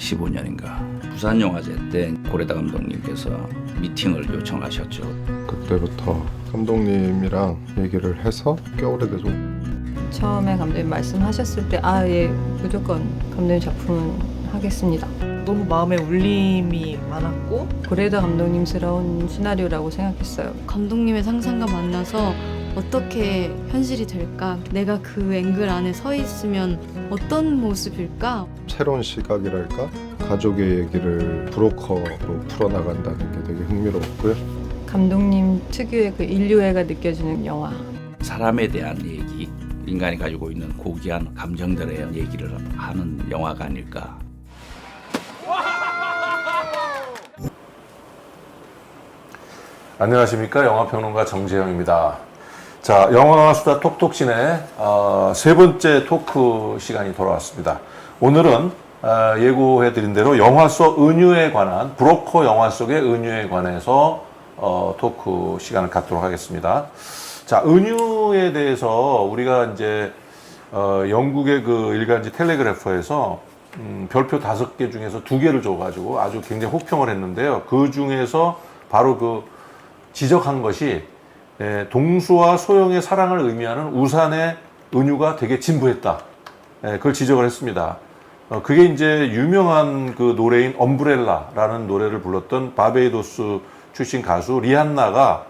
2015년인가 부산영화제 때 고레다 감독님께서 미팅을 요청하셨죠. 그때부터 감독님이랑 얘기를 해서 꽤 오래되죠. 처음에 감독님 말씀하셨을 때 예, 무조건 감독님 작품은 하겠습니다. 너무 마음에 울림이 많았고 고레다 감독님스러운 시나리오라고 생각했어요. 감독님의 상상과 만나서 어떻게 현실이 될까? 내가 그 앵글 안에 서 있으면 어떤 모습일까? 새로운 시각이랄까? 가족의 얘기를 브로커로 풀어나간다는 게 되게 흥미로웠고요. 감독님 특유의 그 인류애가 느껴지는 영화. 사람에 대한 얘기, 인간이 가지고 있는 고귀한 감정들의 얘기를 하는 영화가 아닐까. 안녕하십니까, 영화평론가 정재영입니다. 자, 영화수다 톡톡신의 세 번째 토크 시간이 돌아왔습니다. 오늘은 예고해드린 대로 영화 속 은유에 관한, 브로커 영화 속의 은유에 관해서 토크 시간을 갖도록 하겠습니다. 자, 은유에 대해서 우리가 이제 영국의 그 일간지 텔레그래프에서 별표 5개 중에서 2개를 줘가지고 아주 굉장히 호평을 했는데요. 그 중에서 바로 그 지적한 것이 동수와 소영의 사랑을 의미하는 우산의 은유가 되게 진부했다. 그걸 지적을 했습니다. 그게 이제 유명한 그 노래인 엄브렐라라는 노래를 불렀던 바베이도스 출신 가수 리안나가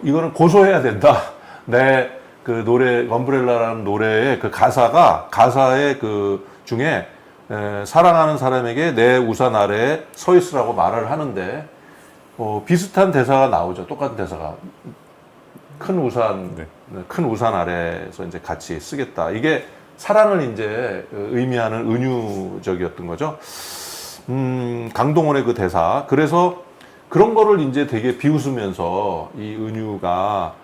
이거는 고소해야 된다. 내 그 노래 엄브렐라라는 노래의 그 가사의 그 중에 사랑하는 사람에게 내 우산 아래에 서 있으라고 말을 하는데 비슷한 대사가 나오죠. 똑같은 대사가. 큰 우산 아래에서 이제 같이 쓰겠다. 이게 사랑을 이제 의미하는 은유적이었던 거죠. 강동원의 그 대사. 그래서 그런 거를 이제 되게 비웃으면서 이 은유가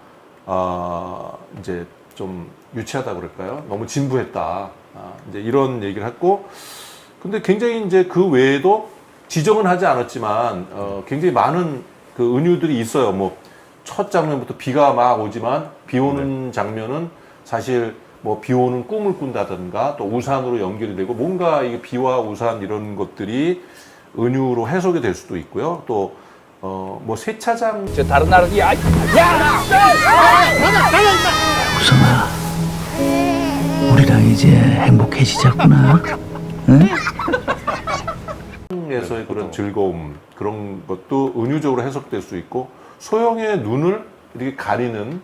이제 좀 유치하다 그럴까요? 너무 진부했다. 이제 이런 얘기를 했고, 근데 굉장히 이제 그 외에도 지적은 하지 않았지만 굉장히 많은 그 은유들이 있어요. 뭐 첫 장면부터 비가 막 오지만 비 오는 장면은 사실 뭐 비 오는 꿈을 꾼다든가 또 우산으로 연결이 되고 뭔가 이게 비와 우산 이런 것들이 은유로 해석이 될 수도 있고요. 또 뭐 세차장 저 다른 나라 우성아, 우리랑 이제 행복해지자꾸나. 응? 에서의 그런 즐거움 그런 것도 은유적으로 해석될 수 있고 소영의 눈을 이렇게 가리는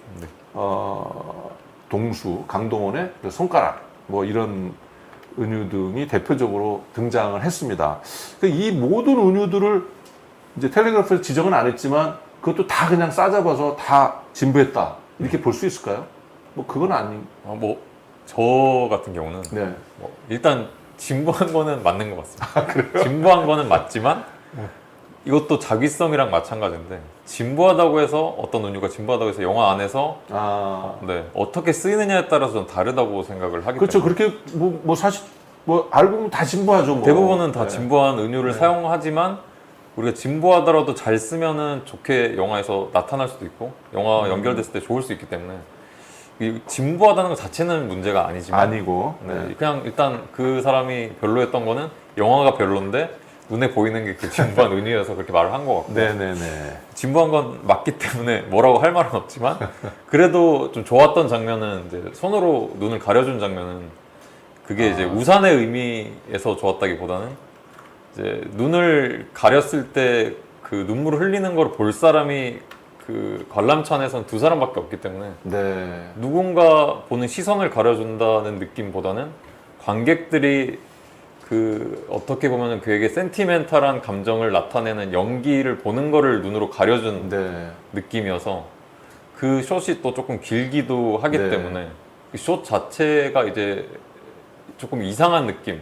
동수 강동원의 그 손가락 뭐 이런 은유 등이 대표적으로 등장을 했습니다. 이 모든 은유들을 이제 텔레그래프에서 지적은 안 했지만 그것도 다 그냥 싸잡아서 다 진부했다 이렇게 볼 수 있을까요? 뭐 그건 아닌. 저 같은 경우는 네. 일단 진부한 거는 맞는 것 같습니다. 진부한 거는 맞지만 이것도 자기성이랑 마찬가지인데 진부하다고 해서 어떤 은유가 진부하다고 해서 영화 안에서 어떻게 쓰이느냐에 따라서 좀 다르다고 생각을 하기 그렇죠. 때문에 그렇게 뭐 사실 뭐 알고 보면 다 진부하죠. 뭐. 대부분은 다 네. 진부한 은유를 사용하지만 우리가 진부하더라도 잘 쓰면은 좋게 영화에서 나타날 수도 있고 영화 연결됐을 때 좋을 수 있기 때문에 이 진부하다는 것 자체는 문제가 아니지만 아니고 그냥 일단 그 사람이 별로였던 거는 영화가 별론데 눈에 보이는 게 그 진부한 은유여서 그렇게 말을 한 것 같고 네네네. 진부한 건 맞기 때문에 뭐라고 할 말은 없지만 그래도 좀 좋았던 장면은 이제 손으로 눈을 가려준 장면은 그게 이제 우산의 의미에서 좋았다기보다는 이제 눈을 가렸을 때 그 눈물을 흘리는 걸 볼 사람이 그 관람차에서는 2사람밖에 없기 때문에 누군가 보는 시선을 가려준다는 느낌보다는 관객들이 그 어떻게 보면 그에게 센티멘탈한 감정을 나타내는 연기를 보는 거를 눈으로 가려준 느낌이어서 그 숏이 또 조금 길기도 하기 때문에 그 숏 자체가 이제 조금 이상한 느낌.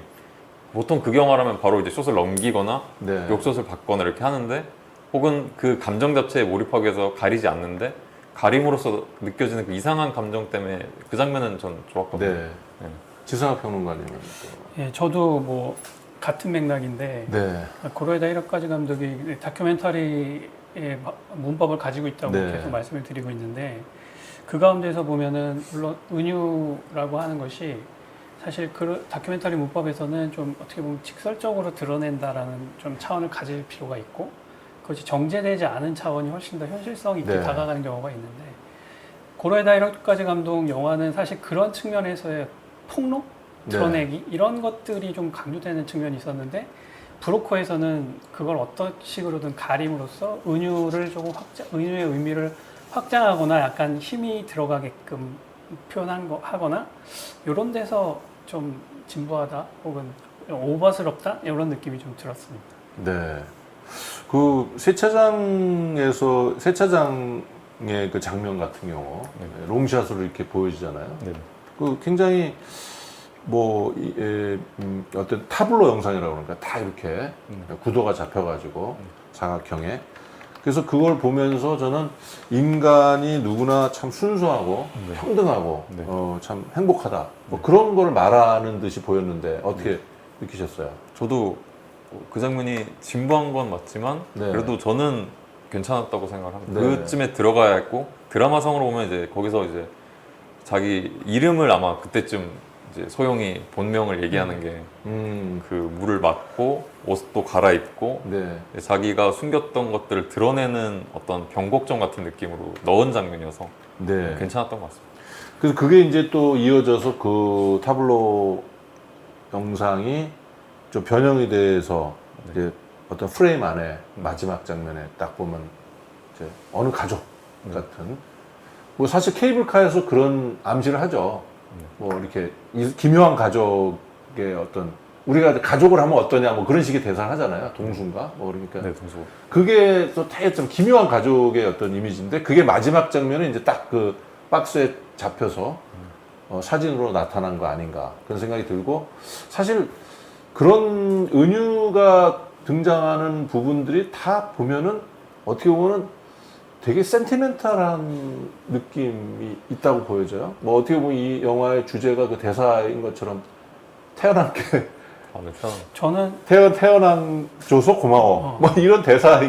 보통 극영화라면 바로 이제 숏을 넘기거나 욕숏을 받거나 이렇게 하는데 혹은 그 감정 자체에 몰입하기 위해서 가리지 않는데 가림으로써 느껴지는 그 이상한 감정 때문에 그 장면은 전 좋았거든요. 지상학 평론가님은 예, 저도 뭐 같은 맥락인데 고레다 히로카즈 감독이 다큐멘터리의 문법을 가지고 있다고 계속 말씀을 드리고 있는데 그 가운데서 보면은 물론 은유라고 하는 것이 사실 그 다큐멘터리 문법에서는 좀 어떻게 보면 직설적으로 드러낸다라는 좀 차원을 가질 필요가 있고 그것이 정제되지 않은 차원이 훨씬 더 현실성 있게 네. 다가가는 경우가 있는데 고레다 히로카즈 감독 영화는 사실 그런 측면에서의 폭로, 드러내기 이런 것들이 좀 강조되는 측면이 있었는데 브로커에서는 그걸 어떤 식으로든 가림으로써 은유를 조금 은유의 의미를 확장하거나 약간 힘이 들어가게끔 하거나 이런 데서 좀 진부하다 혹은 오버스럽다 이런 느낌이 좀 들었습니다. 네. 그 세차장의 그 장면 같은 경우 롱샷으로 이렇게 보여지잖아요. 네. 그 굉장히 뭐 어떤 타블로 영상이라고 그러니까 다 이렇게 구도가 잡혀가지고 사각형에 그래서 그걸 보면서 저는 인간이 누구나 참 순수하고 평등하고 네. 참 행복하다 뭐 그런 걸 말하는 듯이 보였는데 어떻게 느끼셨어요? 저도 그 장면이 진부한 건 맞지만 네. 그래도 저는 괜찮았다고 생각을 합니다. 네. 그쯤에 들어가야 했고 드라마성으로 보면 이제 거기서 이제 자기 이름을 아마 그때쯤 이제 소영이 본명을 얘기하는 게 그 물을 맞고 옷도 갈아입고 네. 자기가 숨겼던 것들을 드러내는 어떤 변곡점 같은 느낌으로 넣은 장면이어서 네. 괜찮았던 것 같습니다. 그래서 그게 이제 또 이어져서 그 타블로 영상이 좀 변형이 돼서 이제 어떤 프레임 안에 마지막 장면에 딱 보면 이제 어느 가족 같은 뭐 사실 케이블카에서 그런 암시를 하죠. 뭐 이렇게 기묘한 가족의 어떤 우리가 가족을 하면 어떠냐 뭐 그런 식의 대사를 하잖아요. 동수인가 뭐 그러니까 네, 동수. 그게 또 되게 좀 기묘한 가족의 어떤 이미지인데 그게 마지막 장면에 이제 딱 그 박스에 잡혀서 사진으로 나타난 거 아닌가 그런 생각이 들고 사실 그런 은유가 등장하는 부분들이 다 보면은 어떻게 보면은 되게 센티멘탈한 느낌이 있다고 보여져요. 뭐 어떻게 보면 이 영화의 주제가 그 대사인 것처럼 태어난 게 네, 저는 태어난 줘서 고마워. 뭐 이런 대사가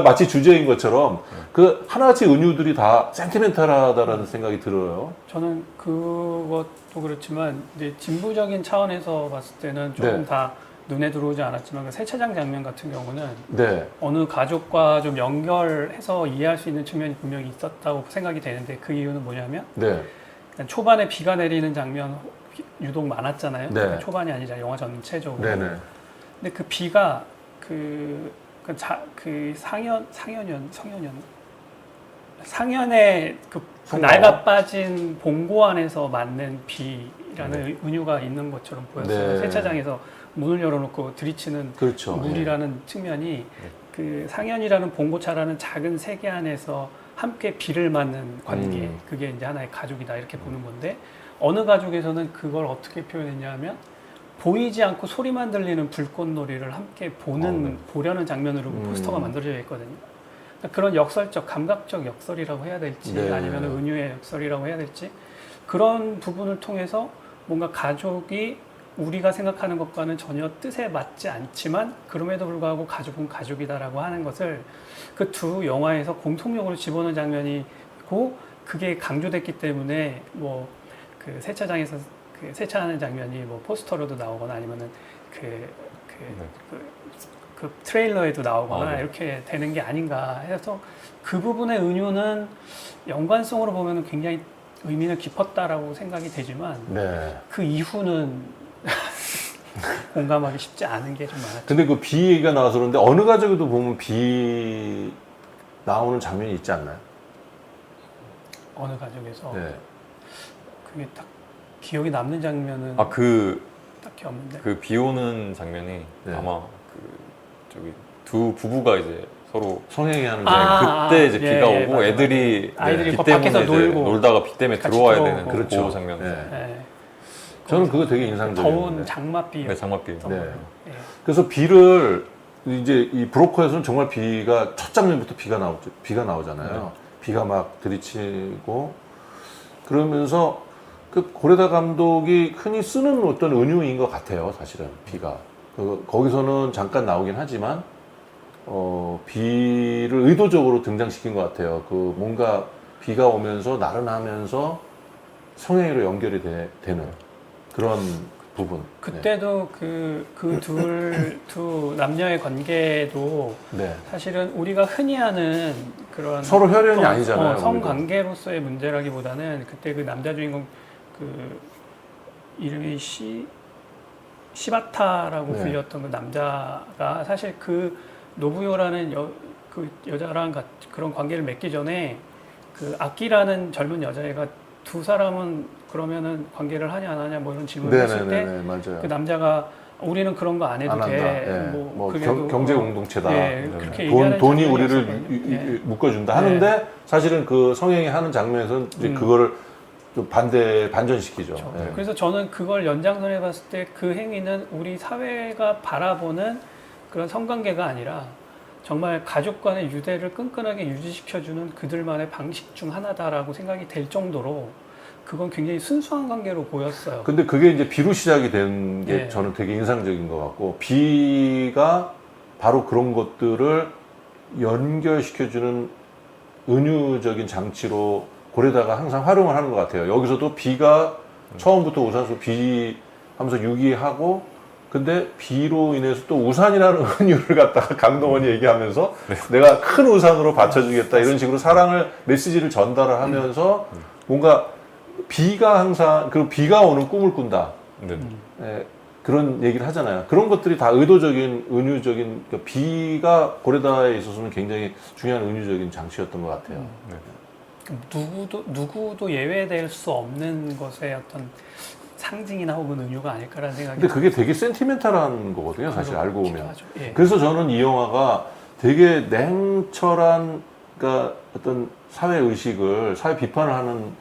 마치 주제인 것처럼 그 하나같이 은유들이 다 센티멘탈하다라는 생각이 들어요. 저는 그것도 그렇지만 이제 진부적인 차원에서 봤을 때는 조금 네. 다 눈에 들어오지 않았지만 그 세차장 장면 같은 경우는 네. 어느 가족과 좀 연결해서 이해할 수 있는 측면이 분명히 있었다고 생각이 되는데 그 이유는 뭐냐면 네. 일단 초반에 비가 내리는 장면 유독 많았잖아요. 네. 그러니까 초반이 아니라 영화 전체적으로. 네네. 근데 그 비가 상현의 그 성모. 낡아 빠진 봉고 안에서 맞는 비라는 은유가 있는 것처럼 보였어요. 네. 세차장에서 문을 열어놓고 들이치는 그렇죠. 물이라는 측면이 그 상현이라는 봉고차라는 작은 세계 안에서 함께 비를 맞는 관계, 그게 이제 하나의 가족이다 이렇게 보는 건데 어느 가족에서는 그걸 어떻게 표현했냐면 보이지 않고 소리만 들리는 불꽃놀이를 함께 보려는 장면으로 포스터가 만들어져 있거든요. 그러니까 그런 역설적, 감각적 역설이라고 해야 될지 네. 아니면 은유의 역설이라고 해야 될지 그런 부분을 통해서 뭔가 가족이 우리가 생각하는 것과는 전혀 뜻에 맞지 않지만 그럼에도 불구하고 가족은 가족이다라고 하는 것을 그 두 영화에서 공통적으로 집어넣은 장면이고 그게 강조됐기 때문에 뭐 그 세차장에서 그 세차하는 장면이 뭐 포스터로도 나오거나 아니면은 그 트레일러에도 나오거나 네. 이렇게 되는 게 아닌가 해서 그 부분의 은유는 연관성으로 보면 굉장히 의미는 깊었다라고 생각이 되지만 네. 그 이후는 공감하기 쉽지 않은 게 좀 많았죠. 근데 그 비 얘기가 나와서 그런데 어느 가족에도 보면 비 나오는 장면이 있지 않나요? 어느 가족에서 네. 그게 딱 기억에 남는 장면은 그 딱히 없는데 비 오는 장면이 네. 아마 두 부부가 이제 서로 성행위하는 그때 이제 비가 예, 오고 맞아, 애들이 아이들이 비 그 때문에 밖에서 이제 놀고 놀다가 비 때문에 같이 들어와야 들어오고. 되는 그렇죠. 그 장면. 네. 예. 저는 그거 되게 인상적이었는데. 더운 장맛비 네, 장맛비. 네. 예. 그래서 비를 이제 이 브로커에서는 정말 비가 첫 장면부터 비가 나오잖아요. 비가 막 들이치고 그러면서 그 고레다 감독이 흔히 쓰는 어떤 은유인 것 같아요. 사실은 비가 거기서는 잠깐 나오긴 하지만 비를 의도적으로 등장시킨 것 같아요. 그 뭔가 비가 오면서 나른하면서 성행위로 연결이 되는 그런 부분. 그때도 두 남녀의 관계도 네. 사실은 우리가 흔히 하는 그런 서로 혈연이 아니잖아요, 성관계로서의 문제라기보다는 그때 그 남자 주인공 그 이름이 시바타라고 네. 불렸던 그 남자가 사실 그 노부요라는 그 여자랑 그런 관계를 맺기 전에 그 아키라는 젊은 여자애가 두 사람은 그러면은 관계를 하냐 안 하냐 뭐 이런 질문을 했을 때 맞아요. 그 남자가 우리는 그런 거 안 해도 안 한다. 돼. 예. 뭐 뭐 경제 공동체다. 예, 그렇게 얘기하는 돈이 장면이 우리를 있었거든요. 예. 묶어준다 하는데 사실은 그 성행위 하는 장면에서는 이제 그거를 좀 반전시키죠. 그렇죠. 예. 그래서 저는 그걸 연장선에 봤을 때 그 행위는 우리 사회가 바라보는 그런 성관계가 아니라 정말 가족 간의 유대를 끈끈하게 유지시켜주는 그들만의 방식 중 하나다라고 생각이 될 정도로 그건 굉장히 순수한 관계로 보였어요. 근데 그게 이제 비로 시작이 된 게 예. 저는 되게 인상적인 것 같고, 비가 바로 그런 것들을 연결시켜주는 은유적인 장치로 고레다가 항상 활용을 하는 것 같아요. 여기서도 비가 처음부터 우산소 비 하면서 유기하고, 근데 비로 인해서 또 우산이라는 은유를 갖다가 강동원이 얘기하면서 내가 큰 우산으로 받쳐주겠다 이런 식으로 사랑을 메시지를 전달을 하면서 뭔가 비가 항상 그 비가 오는 꿈을 꾼다. 네. 예, 그런 얘기를 하잖아요. 그런 것들이 다 의도적인 은유적인 그러니까 비가 고레다에 있어서는 굉장히 중요한 은유적인 장치였던 것 같아요. 누구도 예외될 수 없는 것의 어떤 상징이나 혹은 은유가 아닐까라는 생각이. 근데 그게 되게 센티멘탈한 거거든요, 사실 알고 보면. 하죠. 예. 그래서 저는 이 영화가 되게 냉철한 그러니까 어떤 사회 의식을 사회 비판을 하는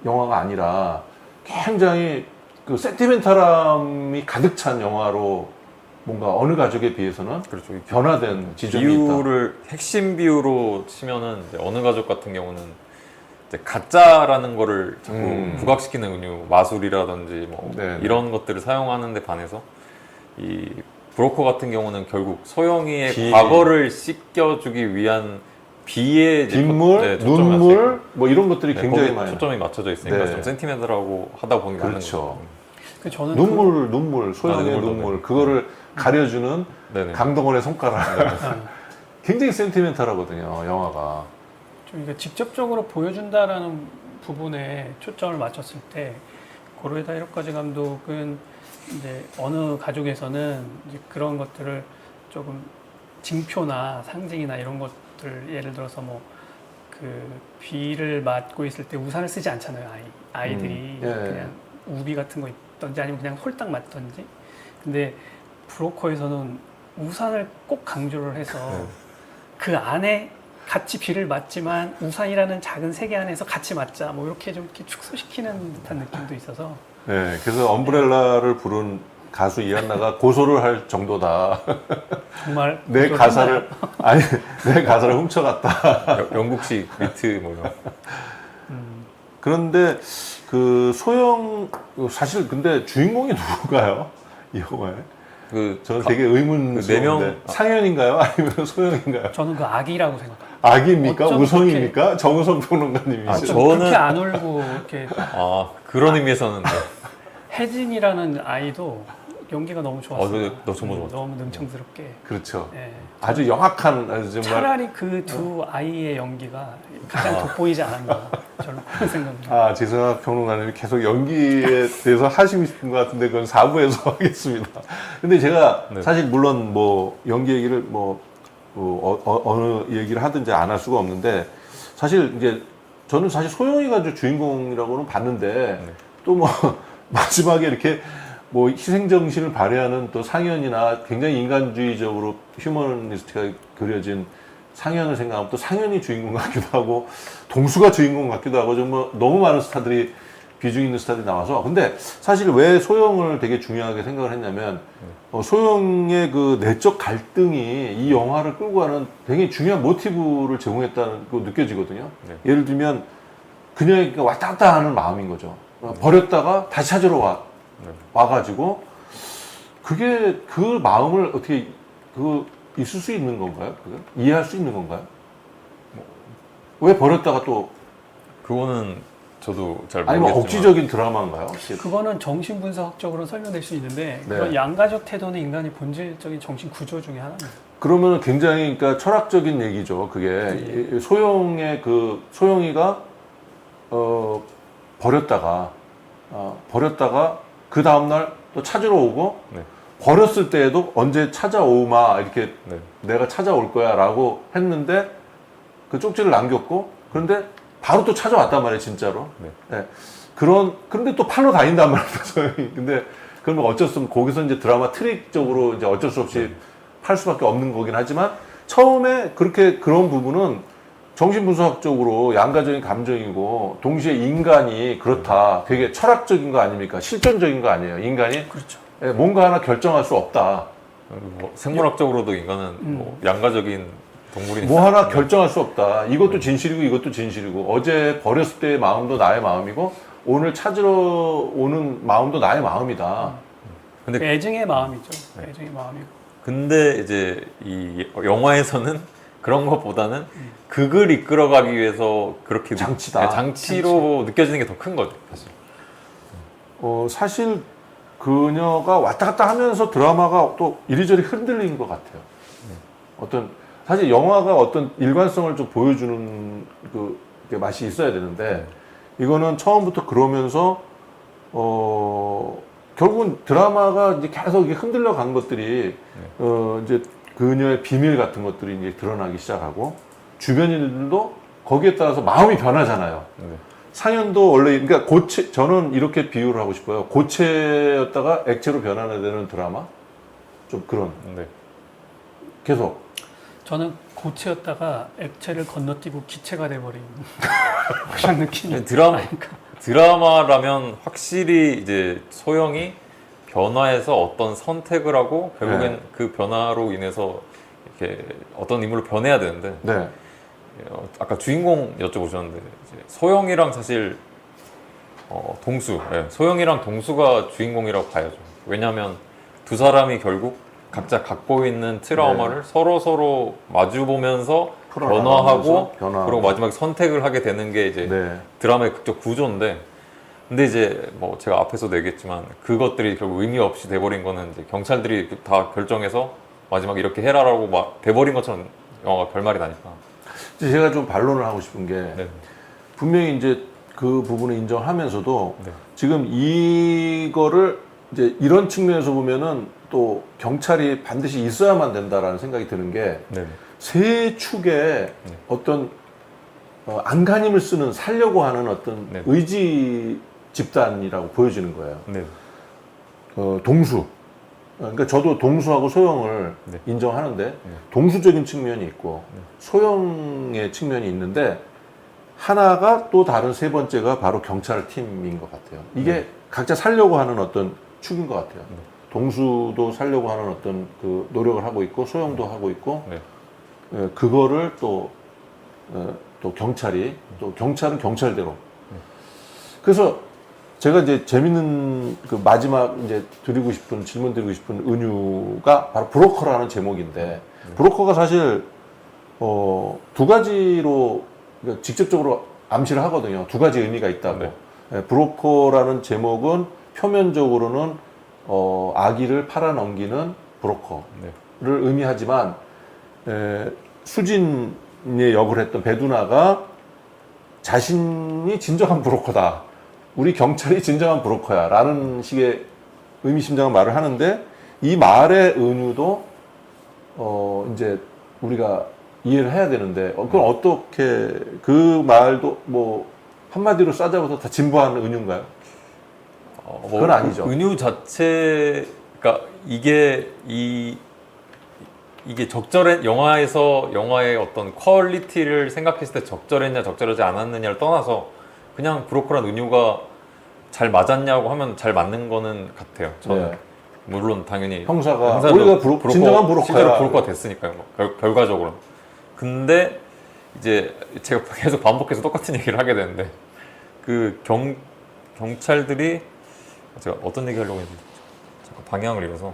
영화가 아니라 굉장히 그 센티멘탈함이 가득 찬 영화로 뭔가 어느 가족에 비해서는 그렇죠. 변화된 지점이 있다. 비유를 핵심 비유로 치면은 이제 어느 가족 같은 경우는 이제 가짜라는 거를 자꾸 부각시키는 은유, 마술이라든지 뭐 네네. 이런 것들을 사용하는데 반해서 이 브로커 같은 경우는 결국 소영이의 비. 과거를 씻겨주기 위한 비의 이제 빗물, 네, 초점이 눈물 뭐 이런 것들이 네, 굉장히 거기에 많이 초점이 맞춰져 있으니까 네. 좀 센티멘탈하고 하다 보니 맞는 그렇죠. 거죠. 그 저는 눈물 소영의 눈물도 눈물 네. 그거를 가려주는 네네. 강동원의 손가락 그, 굉장히 센티멘탈하거든요 영화가. 좀 이게 직접적으로 보여준다라는 부분에 초점을 맞췄을 때 고로에다 히로카즈 감독은 이제 어느 가족에서는 이제 그런 것들을 조금 징표나 상징이나 이런 것들 예를 들어서 뭐 그 비를 맞고 있을 때 우산을 쓰지 않잖아요 아이들이 예. 그냥 우비 같은 거 있던지 아니면 그냥 홀딱 맞던지. 근데 브로커에서는 우산을 꼭 강조를 해서 그 안에 같이 비를 맞지만 우산이라는 작은 세계 안에서 같이 맞자 뭐 이렇게 좀 이렇게 축소시키는 듯한 느낌도 있어서. 네, 그래서 엄브렐라를 부른 가수 이한나가 고소를 할 정도다. 정말 내 그걸 가사를 아니 내 가사를 훔쳐갔다. 영국식 비트 뭐 이런. 그런데 그 소영 사실 근데 주인공이 누군가요? 이 영화에? 그 저는 되게 의문스러운데 네 명- 상현인가요? 아니면 소영인가요? 저는 그 악이라고 생각합니다. 악입니까? 어쩜 우성입니까? 정우성 평론가님이시죠? 아, 좀 저는- 그렇게 안 울고 이렇게 아 그런 의미에서는 네. 혜진이라는 아이도 연기가 너무 좋았어요. 너 정말 좋았죠. 너무 능청스럽게. 그렇죠. 예. 아주 영악한 아주 정말 차라리 그 두 아이의 연기가 가장 돋보이지 않았나 저는 그런 생각입니다. 아 재승학 평론가님이 계속 연기에 대해서 하시고 싶은 것 같은데 그건 4부에서 하겠습니다. 근데 제가 네. 사실 물론 뭐 연기 얘기를 뭐 어느 얘기를 하든지 안 할 수가 없는데 사실 이제 저는 사실 소영이가 이제 주인공이라고는 봤는데 또 뭐 마지막에 이렇게 뭐 희생정신을 발휘하는 또 상현이나 굉장히 인간주의적으로 휴머니스트가 그려진 상현을 생각하면 또 상현이 주인공 같기도 하고 동수가 주인공 같기도 하고 정말 너무 많은 스타들이 비중 있는 스타들이 나와서 근데 사실 왜 소영을 되게 중요하게 생각을 했냐면 소영의 그 내적 갈등이 이 영화를 끌고 가는 되게 중요한 모티브를 제공했다는 거 느껴지거든요. 네. 예를 들면 그녀의 왔다 갔다 하는 마음인 거죠. 버렸다가 다시 찾으러 와가지고 그게 그 마음을 어떻게 그 있을 수 있는 건가요? 그게? 이해할 수 있는 건가요? 왜 버렸다가 또 그거는 저도 잘 아니면 모르겠지만 억지적인 드라마인가요? 그거는 정신분석학적으로 설명될 수 있는데 네. 그런 양가적 태도는 인간의 본질적인 정신 구조 중에 하나입니다. 그러면 굉장히 그러니까 철학적인 얘기죠. 그게 소영의 그 소영이가 버렸다가 그 다음 날 또 찾으러 오고 네. 버렸을 때에도 언제 찾아오마 이렇게 네. 내가 찾아올 거야라고 했는데 그 쪽지를 남겼고 그런데 바로 또 찾아왔단 말이에요, 진짜로. 네. 네. 그런데 또 팔로 다닌단 말이에요, 소영이. 근데 그러면 어쩔 수 없이 거기서 이제 드라마 트릭적으로 이제 어쩔 수 없이 팔 수밖에 없는 거긴 하지만 처음에 그런 부분은 정신분석학적으로 양가적인 감정이고 동시에 인간이 그렇다. 되게 철학적인 거 아닙니까? 실존적인 거 아니에요. 인간이 그렇죠. 뭔가 하나 결정할 수 없다. 뭐 생물학적으로도 인간은 뭐 양가적인 동물이니까 뭐 하나 결정할 수 없다. 이것도 진실이고 이것도 진실이고 어제 버렸을 때의 마음도 나의 마음이고 오늘 찾으러 오는 마음도 나의 마음이다. 근데 애증의 마음이죠. 애증의 마음이고. 근데 이제 이 영화에서는 그런 것보다는 극을 이끌어가기 위해서 그렇게 장치다. 네, 장치로 느껴지는 게 더 큰 거죠, 사실. 사실 그녀가 왔다 갔다 하면서 드라마가 또 이리저리 흔들리는 것 같아요. 어떤 사실 영화가 어떤 일관성을 좀 보여주는 그 맛이 있어야 되는데 이거는 처음부터 그러면서 결국은 드라마가 이제 계속 이렇게 흔들려 간 것들이 이제 그녀의 비밀 같은 것들이 이제 드러나기 시작하고 주변 일들도 거기에 따라서 마음이 변하잖아요. 네. 상현도 원래 그러니까 고체 저는 이렇게 비유를 하고 싶어요. 고체였다가 액체로 변환되는 드라마 좀 그런 네. 계속 저는 고체였다가 액체를 건너뛰고 기체가 돼버린 그런 느낌이. 드라마라면 확실히 이제 소영이 변화해서 어떤 선택을 하고 결국엔 네. 그 변화로 인해서 이렇게 어떤 인물로 변해야 되는데 네. 아까 주인공 여쭤보셨는데 이제 소영이랑 사실 동수, 소영이랑 동수가 주인공이라고 봐야죠. 왜냐하면 두 사람이 결국 각자 갖고 있는 트라우마를 서로 마주 보면서 변화하고 그리고 마지막에 선택을 하게 되는 게 이제 네. 드라마의 극적 구조인데, 근데 이제 뭐 제가 앞에서도 얘기했지만 그것들이 결국 의미 없이 돼버린 거는 이제 경찰들이 다 결정해서 마지막에 이렇게 해라라고 막 돼버린 것처럼 영화가 결말이 나니까. 제가 좀 반론을 하고 싶은 게 네. 분명히 이제 그 부분을 인정하면서도 네. 지금 이거를 이제 이런 측면에서 보면은 또 경찰이 반드시 있어야만 된다라는 생각이 드는 게 네. 세 축의 어떤 안간힘을 쓰는 살려고 하는 어떤 네. 의지 집단이라고 보여지는 거예요. 네. 동수. 그러니까 저도 동수하고 소영을 네. 인정하는데 동수적인 측면이 있고 소영의 측면이 있는데 하나가 또 다른 세 번째가 바로 경찰 팀인 것 같아요. 이게 각자 살려고 하는 어떤 축인 것 같아요. 동수도 살려고 하는 어떤 그 노력을 하고 있고 소영도 하고 있고 그거를 또 경찰이 또 경찰은 경찰대로. 그래서 제가 이제 재밌는 그 마지막 이제 질문 드리고 싶은 은유가 바로 브로커라는 제목인데 브로커가 사실 두 가지로 그러니까 직접적으로 암시를 하거든요. 두 가지 의미가 있다고. 네. 브로커라는 제목은 표면적으로는 아기를 팔아넘기는 브로커를 의미하지만 수진의 역을 했던 배두나가 자신이 진정한 브로커다. 우리 경찰이 진정한 브로커야. 라는 식의 의미심장한 말을 하는데 이 말의 은유도 이제 우리가 이해를 해야 되는데 그건 어떻게 그 말도 뭐 한마디로 싸잡아서 다 진부한 은유인가요? 그건 아니죠. 은유 자체, 그러니까 이게 영화의 어떤 퀄리티를 생각했을 때 적절했냐 적절하지 않았느냐를 떠나서 그냥 브로커란 은유가 잘 맞았냐고 하면 잘 맞는 거는 같아요. 저는 물론 당연히 형사가 우리가 진정한 브로커야. 실제로 브로커가 됐으니까요. 결과적으로. 근데 이제 제가 계속 반복해서 똑같은 얘기를 하게 되는데 그 경찰들이 제가 어떤 얘기 하려고 했는지 잠깐 방향을 잃어서.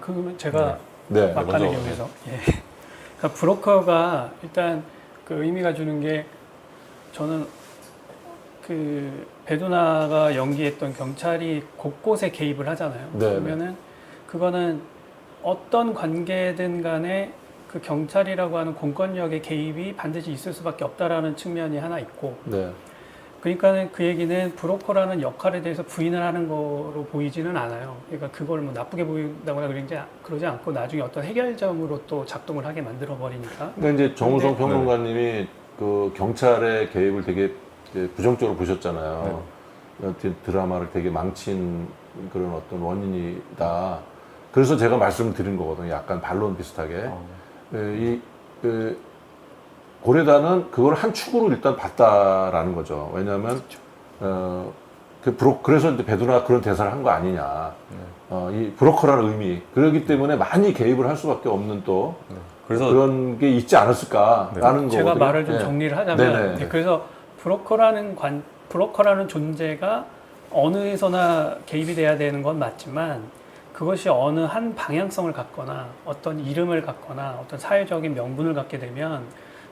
그러면 제가 네. 막간을 먼저, 이용해서 그러니까 브로커가 일단 그 의미가 주는 게 저는 그 배두나가 연기했던 경찰이 곳곳에 개입을 하잖아요. 네. 그러면은 그거는 어떤 관계든 간에 그 경찰이라고 하는 공권력의 개입이 반드시 있을 수밖에 없다라는 측면이 하나 있고, 네. 그러니까는 그 얘기는 브로커라는 역할에 대해서 부인을 하는 거로 보이지는 않아요. 그러니까 그걸 뭐 나쁘게 보인다거나 그러지 않고 나중에 어떤 해결점으로 또 작동을 하게 만들어 버리니까. 근데 이제 정우성 근데- 평론가님이 그 경찰의 개입을 되게 이제 부정적으로 보셨잖아요. 드라마를 되게 망친 그런 어떤 원인이다. 그래서 제가 말씀을 드린 거거든요. 약간 반론 비슷하게. 고레다는 그걸 한 축으로 일단 봤다라는 거죠. 왜냐하면 그래서 이제 배두나가 그런 대사를 한 거 아니냐. 이 브로커라는 의미. 그렇기 때문에 많이 개입을 할 수밖에 없는 또 그래서 그런 게 있지 않았을까라는 거거든요. 제가 말을 좀 네. 정리를 하자면, 네네. 네, 그래서 브로커라는 존재가 어느에서나 개입이 돼야 되는 건 맞지만, 그것이 어느 한 방향성을 갖거나 어떤 이름을 갖거나 어떤 사회적인 명분을 갖게 되면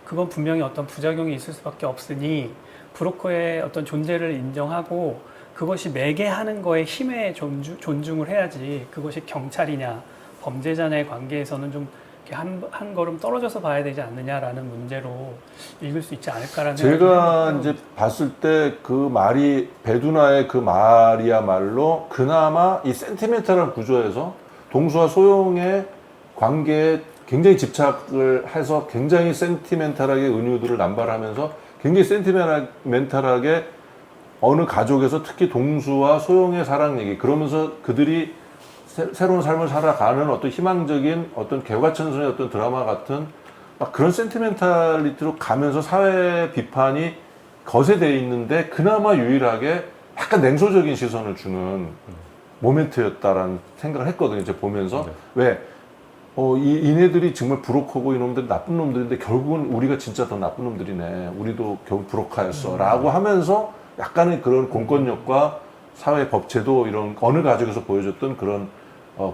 그건 분명히 어떤 부작용이 있을 수밖에 없으니, 브로커의 어떤 존재를 인정하고 그것이 매개하는 거에 힘에 존중을 해야지, 그것이 경찰이냐 범죄자냐의 관계에서는 좀 이렇게 한 걸음 떨어져서 봐야 되지 않느냐라는 문제로 읽을 수 있지 않을까라는 제가 생각이 이제 봤을 때 그 말이 배두나의 그 말이야말로 그나마 이 센티멘탈한 구조에서 동수와 소용의 관계에 굉장히 집착을 해서 굉장히 센티멘탈하게 은유들을 남발하면서 굉장히 센티멘탈하게 어느 가족에서 특히 동수와 소용의 사랑 얘기, 그러면서 그들이 새로운 삶을 살아가는 어떤 희망적인 어떤 개과천선의 어떤 드라마 같은 막 그런 센티멘탈리티로 가면서 사회 비판이 거세되어 있는데 그나마 유일하게 약간 냉소적인 시선을 주는 모멘트였다라는 생각을 했거든요. 이제 보면서. 왜? 이네들이 정말 브로커고 이놈들 나쁜 놈들인데 결국은 우리가 진짜 더 나쁜 놈들이네. 우리도 결국 브로커였어. 라고 하면서 약간의 그런 공권력과 사회 법제도 이런 어느 가족에서 보여줬던 그런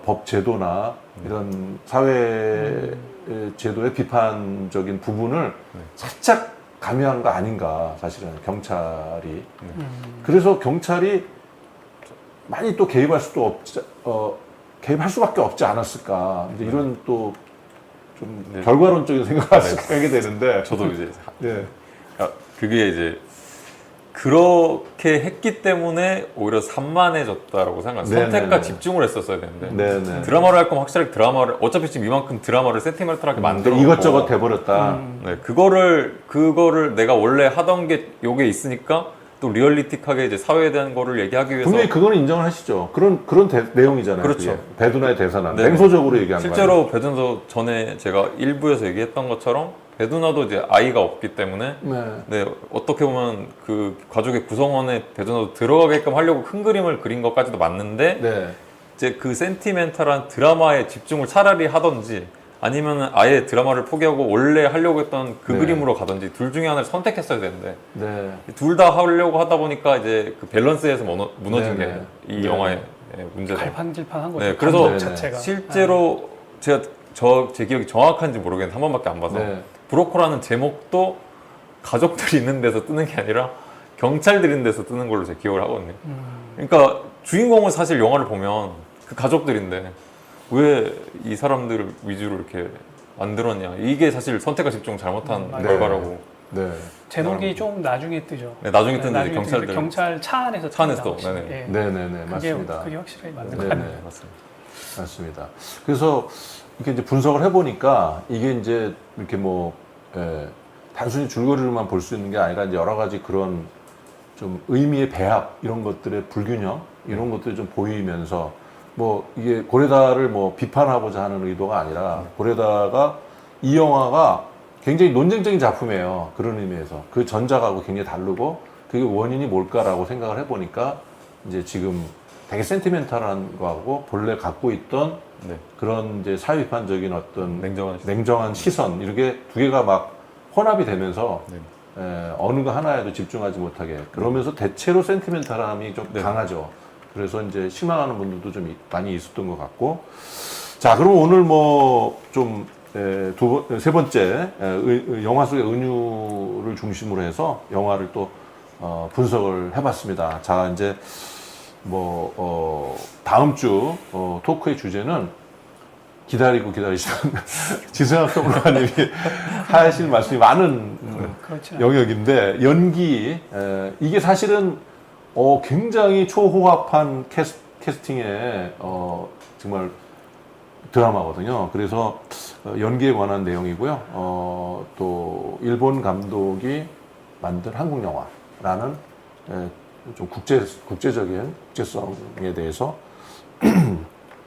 법 제도나 이런 사회 제도의 비판적인 부분을 살짝 가미한 거 아닌가, 사실은 경찰이. 그래서 경찰이 많이 또 개입할 수밖에 없지 않았을까. 이제 이런 또 좀 결과론적인 생각을 하게 되는데. 저도 이제 네. 그게 이제 그렇게 했기 때문에 오히려 산만해졌다라고 생각해요. 네네네. 선택과 집중을 했었어야 되는데 네네. 드라마를 할 거면 확실하게 드라마를, 어차피 지금 이만큼 드라마를 세티멘탈하게 만들어 이것저것 돼버렸다. 네, 그거를 내가 원래 하던 게 요게 있으니까 또 리얼리틱하게 이제 사회에 대한 거를 얘기하기 위해서 분명히 그거는 인정을 하시죠. 그런 내용이잖아요. 그렇죠. 그게. 배두나의 대사는 네. 냉소적으로 얘기한 거예요. 실제로 배두나도 전에 제가 일부에서 얘기했던 것처럼 배두나도 이제 아이가 없기 때문에 네, 어떻게 보면 그 가족의 구성원에 배두나도 들어가게끔 하려고 큰 그림을 그린 것까지도 맞는데 네. 이제 그 센티멘탈한 드라마에 집중을 차라리 하던지 아니면 아예 드라마를 포기하고 원래 하려고 했던 그 네. 그림으로 가던지 둘 중에 하나를 선택했어야 되는데 네. 둘 다 하려고 하다 보니까 이제 그 밸런스에서 무너진 네, 게 네. 이 네. 영화의 문제다. 갈팡질팡한 거죠. 네, 그래서 감정 자체가. 실제로 제가 제 기억이 정확한지 모르겠는데 한 번밖에 안 봐서 네. 브로커라는 제목도 가족들이 있는 데서 뜨는 게 아니라 경찰들이 있는 데서 뜨는 걸로 제 기억을 하거든요. 그러니까 주인공은 사실 영화를 보면 그 가족들인데 왜 이 사람들을 위주로 이렇게 만들었냐, 이게 사실 선택과 집중 잘못한 맞아요. 결과라고. 네. 제목이 좀 나중에 뜨죠. 네, 나중에 뜨는 나중에 경찰들. 경찰 차 안에서 차 안에서 뜬다, 또, 네네. 예. 네네네. 그게 맞습니다. 확실하게 맞는 것 네네. 같아요. 맞습니다. 맞습니다. 그래서 이렇게 이제 분석을 해보니까 이게 이제 이렇게 단순히 줄거리로만 볼 수 있는 게 아니라 이제 여러 가지 그런 좀 의미의 배합, 이런 것들의 불균형, 이런 것들이 좀 보이면서 이게 고레다를 비판하고자 하는 의도가 아니라 고레다가 이 영화가 굉장히 논쟁적인 작품이에요. 그런 의미에서. 그 전작하고 굉장히 다르고 그게 원인이 뭘까라고 생각을 해보니까 이제 지금 되게 센티멘탈한 거하고 본래 갖고 있던 네. 그런 이제 사회 비판적인 어떤 냉정한 시선, 이렇게 두 개가 막 혼합이 되면서 네. 어느 거 하나에도 집중하지 못하게, 그러면서 대체로 센티멘탈함이 좀 네. 강하죠. 그래서 이제 실망하는 분들도 좀 많이 있었던 것 같고. 자, 그럼 오늘 세 번째 영화 속의 은유를 중심으로 해서 영화를 또 분석을 해봤습니다. 자, 이제 다음 주 토크의 주제는 기다리고 기다리시던 지승학 평론가님이 하실 말씀이 많은 그렇죠. 영역인데, 연기, 이게 사실은 굉장히 초호합한 캐스팅의 정말 드라마거든요. 그래서 연기에 관한 내용이고요. 또 일본 감독이 만든 한국 영화라는 좀 국제적인 국제성에 대해서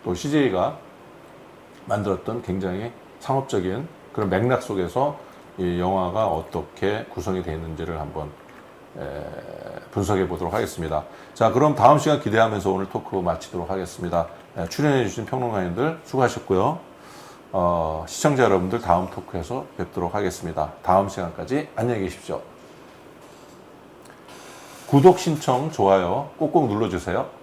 또 CJ가 만들었던 굉장히 상업적인 그런 맥락 속에서 이 영화가 어떻게 구성이 되어 있는지를 한번 분석해 보도록 하겠습니다. 자, 그럼 다음 시간 기대하면서 오늘 토크 마치도록 하겠습니다. 출연해 주신 평론가님들 수고하셨고요. 시청자 여러분들 다음 토크에서 뵙도록 하겠습니다. 다음 시간까지 안녕히 계십시오. 구독, 신청, 좋아요 꼭꼭 눌러주세요.